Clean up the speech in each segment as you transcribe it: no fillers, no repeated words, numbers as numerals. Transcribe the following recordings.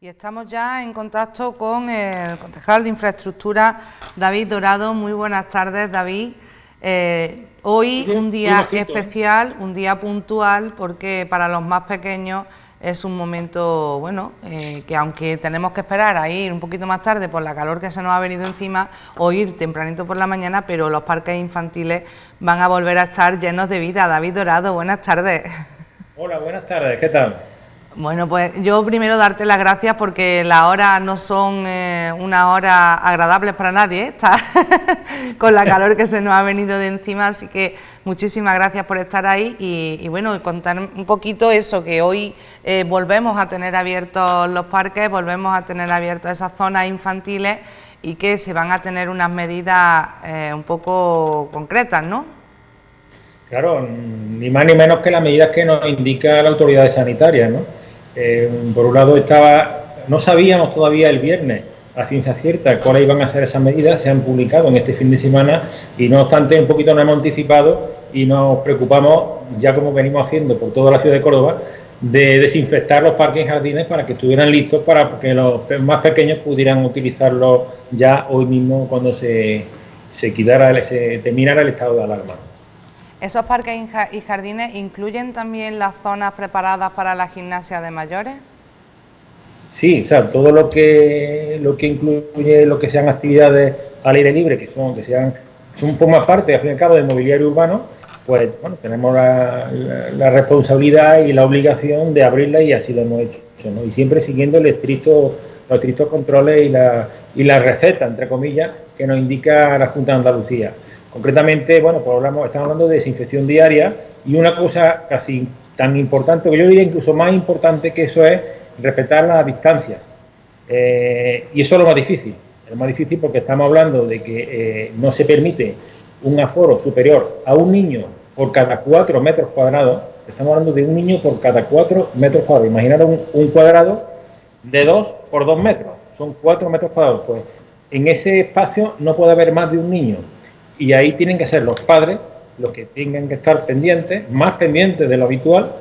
Y estamos ya en contacto con el concejal de Infraestructura, David Dorado. Muy buenas tardes, David. Hoy un día especial, un día puntual, porque para los más pequeños es un momento, bueno, que aunque tenemos que esperar a ir un poquito más tarde por la calor que se nos ha venido encima, o ir tempranito por la mañana, pero los parques infantiles van a volver a estar llenos de vida. David Dorado, buenas tardes. Hola, buenas tardes, ¿qué tal? Bueno, pues yo primero darte las gracias porque las horas no son unas horas agradables para nadie, está con la calor que se nos ha venido de encima, así que muchísimas gracias por estar ahí y bueno, contar un poquito eso, que hoy volvemos a tener abiertos los parques, volvemos a tener abiertas esas zonas infantiles y que se van a tener unas medidas un poco concretas, ¿no? Claro, ni más ni menos que las medidas que nos indica la autoridad sanitaria, ¿no? Por un lado no sabíamos todavía el viernes a ciencia cierta cuáles iban a ser esas medidas, se han publicado en este fin de semana y no obstante un poquito nos hemos anticipado y nos preocupamos, ya como venimos haciendo por toda la ciudad de Córdoba, de desinfectar los parques y jardines para que estuvieran listos para que los más pequeños pudieran utilizarlos ya hoy mismo cuando se terminara el estado de alarma. ¿Esos parques y jardines incluyen también las zonas preparadas para la gimnasia de mayores? Sí, o sea, todo lo que incluye lo que sean actividades al aire libre, forma parte, al fin y al cabo, del mobiliario urbano, pues bueno, tenemos la responsabilidad y la obligación de abrirla y así lo hemos hecho, ¿no? Y siempre siguiendo los estrictos controles y la receta, entre comillas, que nos indica la Junta de Andalucía. Concretamente, bueno, pues estamos hablando de desinfección diaria y una cosa casi tan importante, que yo diría incluso más importante que eso es respetar la distancia. Y eso es lo más difícil. Es más difícil porque estamos hablando de que no se permite un aforo superior a un niño por cada 4 metros cuadrados. Estamos hablando de un niño por cada 4 metros cuadrados. Imaginaros un cuadrado de 2 por 2 metros. Son 4 metros cuadrados. Pues en ese espacio no puede haber más de un niño. Y ahí tienen que ser los padres los que tengan que estar pendientes, más pendientes de lo habitual,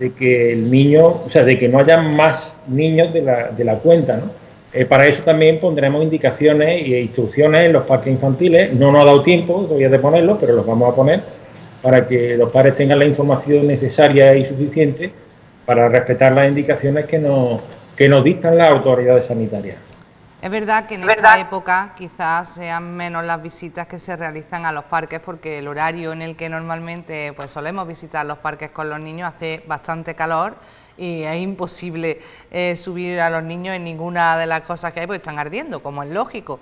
de que el niño, o sea, de que no haya más niños de la cuenta, ¿no? Para eso también pondremos indicaciones e instrucciones en los parques infantiles. No nos ha dado tiempo todavía de ponerlos, pero los vamos a poner para que los padres tengan la información necesaria y suficiente para respetar las indicaciones que nos dictan las autoridades sanitarias. Es verdad que en esta época quizás sean menos las visitas que se realizan a los parques porque el horario en el que normalmente pues solemos visitar los parques con los niños hace bastante calor y es imposible subir a los niños en ninguna de las cosas que hay porque están ardiendo, como es lógico.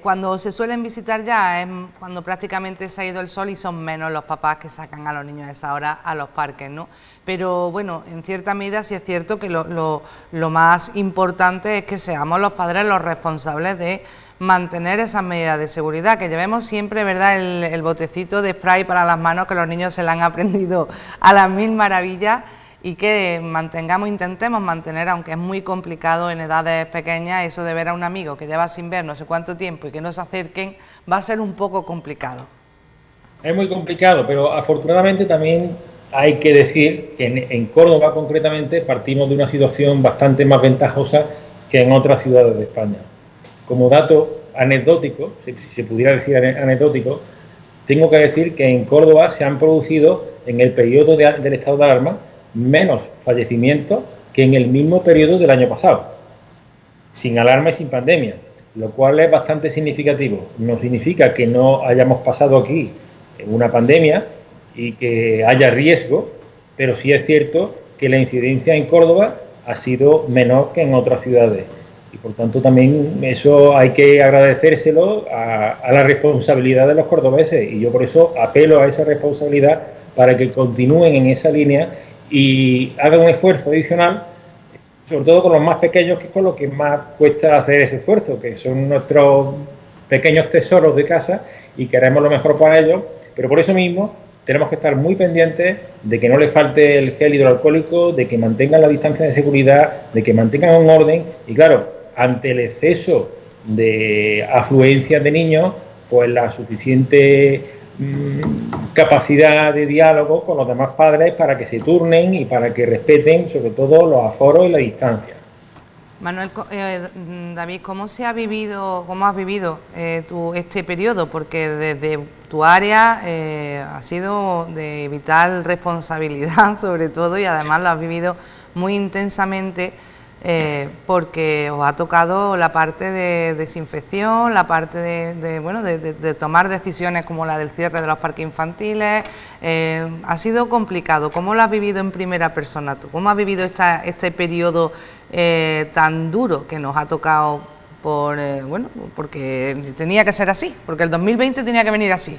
Cuando se suelen visitar ya es cuando prácticamente se ha ido el sol y son menos los papás que sacan a los niños a esa hora a los parques, ¿no? Pero bueno, en cierta medida sí es cierto que lo más importante es que seamos los padres los responsables de mantener esas medidas de seguridad, que llevemos siempre, ¿verdad?, el botecito de spray para las manos, que los niños se la han aprendido a las mil maravillas, y que intentemos mantener, aunque es muy complicado en edades pequeñas, eso de ver a un amigo que lleva sin ver no sé cuánto tiempo y que no se acerquen, va a ser un poco complicado. Es muy complicado, pero afortunadamente también hay que decir que en Córdoba concretamente partimos de una situación bastante más ventajosa que en otras ciudades de España. Como dato anecdótico, si se pudiera decir anecdótico, tengo que decir que en Córdoba se han producido en el periodo del estado de alarma menos fallecimientos que en el mismo periodo del año pasado, sin alarma y sin pandemia, lo cual es bastante significativo. No significa que no hayamos pasado aquí una pandemia y que haya riesgo, pero sí es cierto que la incidencia en Córdoba ha sido menor que en otras ciudades. Y por tanto también eso hay que agradecérselo a la responsabilidad de los cordobeses y yo por eso apelo a esa responsabilidad para que continúen en esa línea y hagan un esfuerzo adicional, sobre todo con los más pequeños, que es con lo que más cuesta hacer ese esfuerzo, que son nuestros pequeños tesoros de casa y queremos lo mejor para ellos, pero por eso mismo tenemos que estar muy pendientes de que no les falte el gel hidroalcohólico, de que mantengan la distancia de seguridad, de que mantengan un orden y claro, ante el exceso de afluencia de niños, pues la suficiente capacidad de diálogo con los demás padres para que se turnen y para que respeten sobre todo los aforos y la distancia. Manuel, David, ¿cómo has vivido tú este periodo? Porque desde tu área ha sido de vital responsabilidad, sobre todo, y además lo has vivido muy intensamente, porque os ha tocado la parte de desinfección, la parte de tomar decisiones como la del cierre de los parques infantiles. Ha sido complicado. ¿Cómo lo has vivido en primera persona tú? ¿Cómo has vivido este periodo tan duro que nos ha tocado porque tenía que ser así, porque el 2020 tenía que venir así?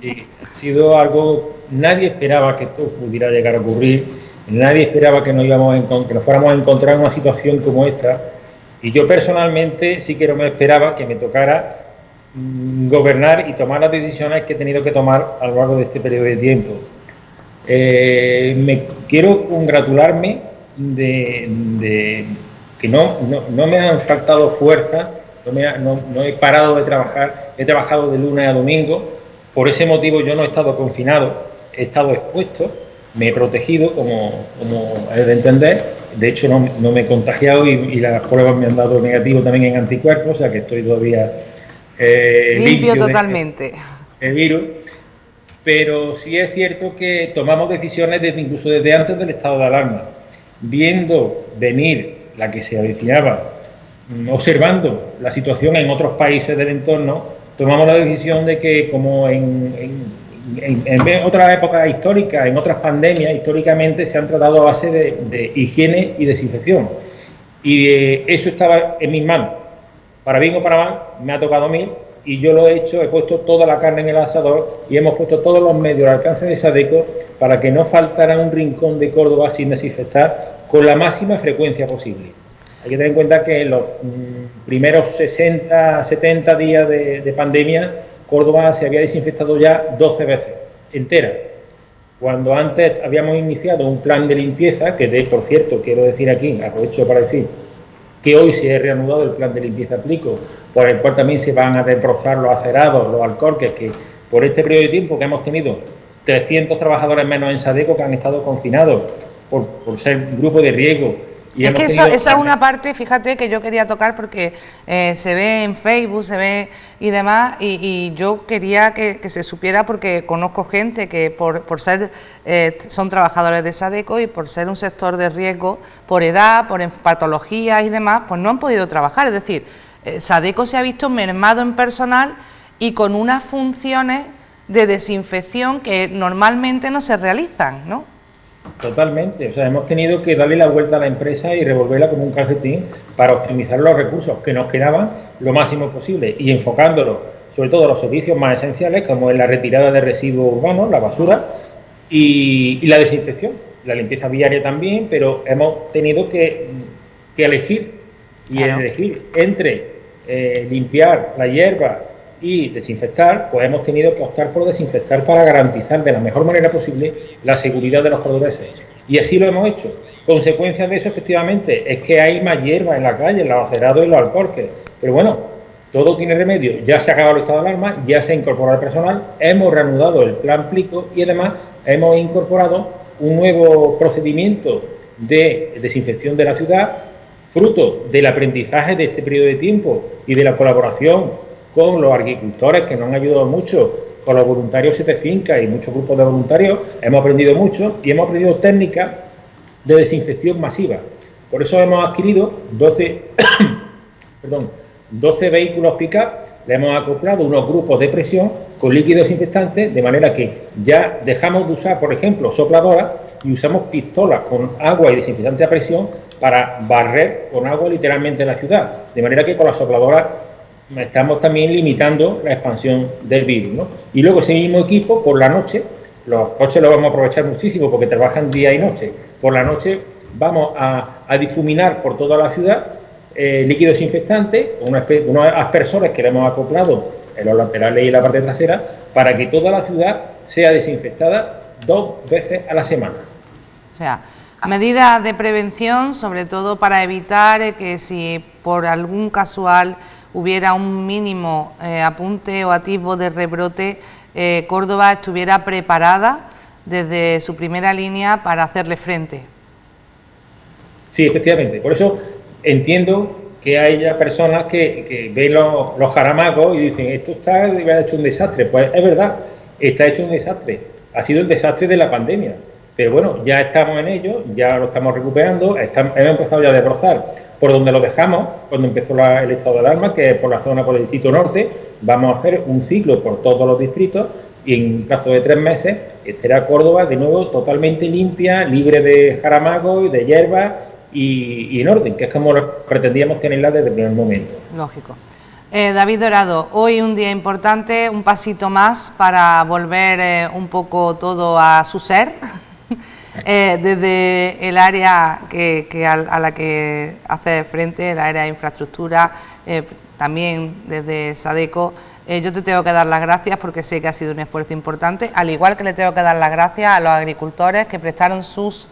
Sí, ha sido algo, nadie esperaba que esto pudiera llegar a ocurrir, nadie esperaba que que nos fuéramos a encontrar en una situación como esta, y yo personalmente sí que no me esperaba que me tocara gobernar y tomar las decisiones que he tenido que tomar a lo largo de este periodo de tiempo. Me quiero congratularme de que no me han faltado fuerzas, no he parado de trabajar, he trabajado de lunes a domingo. Por ese motivo yo no he estado confinado, he estado expuesto, me he protegido, como es de entender. De hecho no me he contagiado y las pruebas me han dado negativo también en anticuerpos, o sea que estoy todavía limpio totalmente el virus. Pero sí es cierto que tomamos decisiones incluso desde antes del estado de alarma, viendo venir la que se avecinaba, observando la situación en otros países del entorno, tomamos la decisión de que, como en otras épocas históricas, en otras pandemias, históricamente se han tratado a base de higiene y desinfección. Y eso estaba en mis manos. Para bien o para mal, me ha tocado a mí, y yo lo he hecho, he puesto toda la carne en el asador y hemos puesto todos los medios al alcance de SADECO para que no faltara un rincón de Córdoba sin desinfectar con la máxima frecuencia posible. Hay que tener en cuenta que en los primeros 60, 70 días de pandemia, Córdoba se había desinfectado ya 12 veces, entera. Cuando antes habíamos iniciado un plan de limpieza, por cierto, quiero decir aquí, aprovecho para decir, que hoy se ha reanudado el plan de limpieza Plico, por el cual también se van a desbrozar los acerados, los alcorques, que por este periodo de tiempo que hemos tenido 300 trabajadores menos en SADECO que han estado confinados por ser grupo de riesgo. Y es que esa es una parte, fíjate, que yo quería tocar porque se ve en Facebook, se ve y demás, y yo quería que se supiera, porque conozco gente que por ser, son trabajadores de SADECO, y por ser un sector de riesgo, por edad, por patologías y demás, pues no han podido trabajar. Es decir, SADECO se ha visto mermado en personal y con unas funciones de desinfección que normalmente no se realizan, ¿no? Totalmente, o sea, hemos tenido que darle la vuelta a la empresa y revolverla como un calcetín para optimizar los recursos que nos quedaban lo máximo posible y enfocándolo sobre todo a los servicios más esenciales, como es la retirada de residuos urbanos, la basura y la desinfección, la limpieza viaria también, pero hemos tenido que elegir, y claro, elegir entre limpiar la hierba y desinfectar, pues hemos tenido que optar por desinfectar para garantizar de la mejor manera posible la seguridad de los cordobeses. Y así lo hemos hecho. Consecuencia de eso, efectivamente, es que hay más hierba en la calle, en los acerados y los alcorques. Pero bueno, todo tiene remedio. Ya se ha acabado el estado de alarma, ya se ha incorporado el personal, hemos reanudado el plan Plico y además hemos incorporado un nuevo procedimiento de desinfección de la ciudad, fruto del aprendizaje de este periodo de tiempo y de la colaboración con los agricultores, que nos han ayudado mucho, con los voluntarios Siete Fincas y muchos grupos de voluntarios. Hemos aprendido mucho y hemos aprendido técnicas de desinfección masiva. Por eso hemos adquirido 12 vehículos pick-up, le hemos acoplado unos grupos de presión con líquido desinfectante, de manera que ya dejamos de usar, por ejemplo, sopladoras y usamos pistolas con agua y desinfectante a presión para barrer con agua literalmente la ciudad. De manera que con las sopladoras estamos también limitando la expansión del virus, ¿no? Y luego ese mismo equipo, por la noche, los coches los vamos a aprovechar muchísimo porque trabajan día y noche. Por la noche vamos a difuminar por toda la ciudad líquido desinfectante, unos aspersores que le hemos acoplado en los laterales y en la parte trasera, para que toda la ciudad sea desinfectada 2 veces a la semana. O sea, medidas de prevención, sobre todo para evitar que si por algún casual hubiera un mínimo apunte o atisbo de rebrote, Córdoba estuviera preparada desde su primera línea para hacerle frente. Sí, efectivamente. Por eso entiendo que hay ya personas que ven los jaramagos y dicen, esto está hecho un desastre. Pues es verdad, está hecho un desastre. Ha sido el desastre de la pandemia. Pero bueno, ya estamos en ello, ya lo estamos recuperando, hemos empezado ya a desbrozar por donde lo dejamos, cuando empezó el estado de alarma, que es por la zona, por el distrito norte. Vamos a hacer un ciclo por todos los distritos y en un plazo de 3 meses estará Córdoba de nuevo totalmente limpia, libre de jaramagos y de hierbas y en orden, que es como pretendíamos tenerla desde el primer momento. Lógico. David Dorado, hoy un día importante, un pasito más para volver un poco todo a su ser, desde el área a la que hace frente, el área de infraestructura, también desde SADECO. Yo te tengo que dar las gracias porque sé que ha sido un esfuerzo importante, al igual que le tengo que dar las gracias a los agricultores que prestaron sus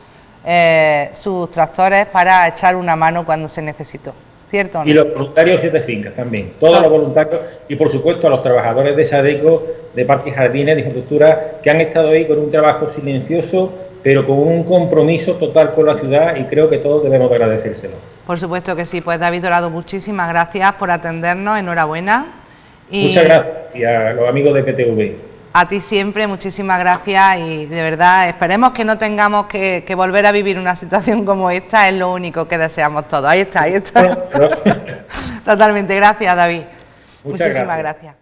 tractores para echar una mano cuando se necesitó. ¿Cierto o no? Y los voluntarios 7 Fincas también, todos los voluntarios y por supuesto a los trabajadores de SADECO, de Parques y Jardines, de Infraestructura, que han estado ahí con un trabajo silencioso, pero con un compromiso total con la ciudad y creo que todos debemos agradecérselo. Por supuesto que sí, pues David Dorado, muchísimas gracias por atendernos, enhorabuena. Y muchas gracias y a los amigos de PTV. A ti siempre, muchísimas gracias y de verdad esperemos que no tengamos que volver a vivir una situación como esta, es lo único que deseamos todos. Ahí está. Totalmente, gracias David. Muchísimas gracias.